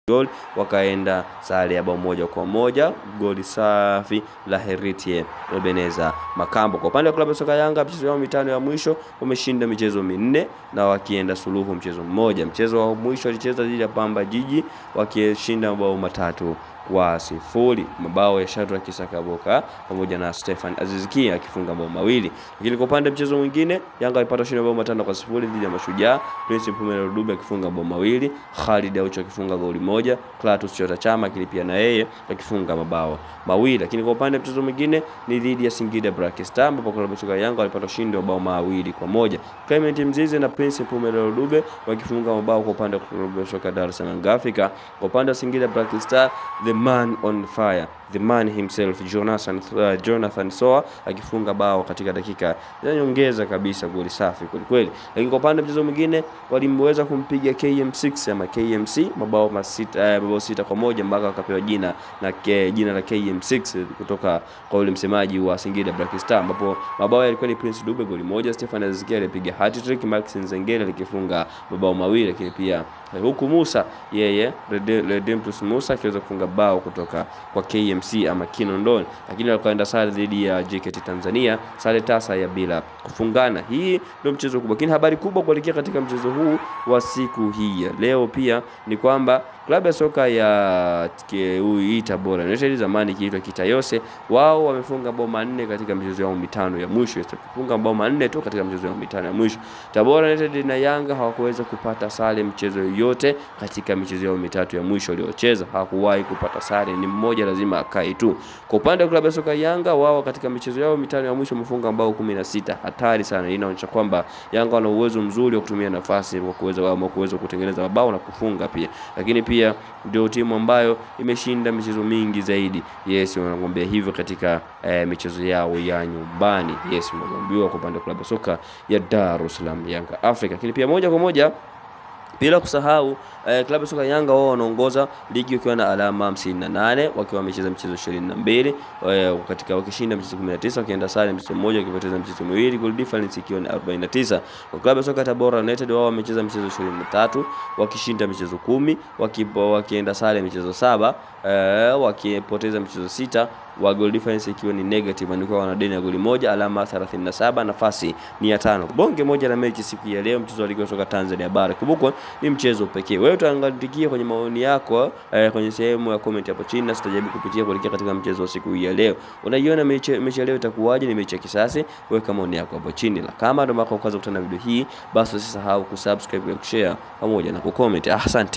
goli, wakaenda sare ya bao moja kwa moja. Goli safi la Heritier Ebeneza Makambo. Kwa upande wa klabu ya soka Yanga, mchezo wao mitano ya mwisho wameshinda michezo minne na wakienda suluhu mchezo mmoja. Mchezo wa mwisho walicheza dhidi ya Pamba Jiji wakishinda mabao 3-0. Mabao ya Shadrack Isakaboka pamoja na Stefan Aziziki akifunga mabao mawili. Lakini kwa upande mchezo mwingine, Yanga walipata ushindi wa mabao 5-0 dhidi ya Mashujaa. Prince Mpumelelo Dube akifunga mabao mawili, Khalid Aucho akifunga goli moja, Clatous Chota Chama kilipia na yeye akifunga mabao mawili. Lakini kwa upande mchezo mwingine ni dhidi ya Singida Black Star ambapo klabu ya soka Yanga walipata ushindi wa mabao 2-1. Clement Mzize na Prince Mpumelelo Dube wakifunga mabao kwa upande wa klabu ya soka Dar es Salaam Africa. Kwa upande wa Singida Black Star, the man on fire, the man himself, Jonathan Soa akifunga bao katika dakika za nyongeza kabisa, goli safi kweli kweli. Lakini kwa upande mchezo mwingine walimweza kumpiga KM6 ama KMC mabao 6-1 mpaka akapewa jina la KM6 kutoka kwa yule msemaji wa Singida Black Star, ambapo mabao yalikuwa ni Prince Dube goli moja, Stefan Azizikia alipiga hat-trick, Max Nzengeli alikifunga mabao mawili, lakini pia huku Musa yeye Redemptus Musa akiweza kufunga bao kutoka kwa KMC ama Kinondoni, lakini alikaenda sare dhidi ya JKT Tanzania, sare tasa ya bila kufungana. Hii ndio mchezo kubwa. Lakini habari kubwa kuelekea katika mchezo huu wa siku hii leo pia ni kwamba klabu ya soka ya Tabora United, zamani kiitwa Kitayose, wao wamefunga bao 4 katika michezo yao mitano ya mwisho. Wamefunga bao 4 tu katika michezo yao mitano ya mwisho. Tabora United na Yanga hawakuweza kupata sare mchezo yote katika michezo yao mitatu ya mwisho waliocheza. Hawakuwahi kupata sare, ni mmoja lazima akae tu. Kwa upande wa klabu ya soka Yanga, wao katika michezo yao mitano ya mwisho wamefunga bao 16. Hatari sana. Inaonyesha kwamba Yanga wana uwezo mzuri wa kutumia nafasi kwa kuweza kutengeneza mabao na kufunga pia. Lakini pia ndio timu ambayo imeshinda michezo mingi zaidi. Yes, wanakuambia hivyo katika michezo yao ya nyumbani. Yes, wanaambiwa kwa upande wa klabu ya soka ya Dar es Salaam Yanga Africa. Lakini pia moja kwa moja bila kusahau klabu ya soka Yanga wao wanaongoza ligi wakiwa na alama 58 wakiwa wamecheza michezo 22 katika wakishinda michezo 19, wakienda sare mchezo mmoja, wakipoteza michezo miwili, goal difference ikiwa ni 49. Kwa klabu ya soka Tabora United wao wamecheza michezo 23 wakishinda michezo 10, wakienda sare michezo 7, wakipoteza michezo 6, wa goal difference ikiwa ni negative, ni kwa wana deni ya goli moja, alama 37, nafasi ni ya 5. Bonge moja la mechi siku ya leo, mchezo wa ligi ya soka Tanzania Bara. Kumbukwa ni mchezo pekee. Wewe utaangalia kwenye maoni yako kwenye sehemu ya comment hapo chini, na sitajaribu kupitia kuelekea katika mchezo wa siku ya leo. Unaiona mechi ya leo itakuwaje? Ni mechi ya kisasi? Weka maoni yako hapo chini. La kama ndo mako kwanza kutana video hii, basi usisahau kusubscribe, kushare pamoja na kucomment. Asante.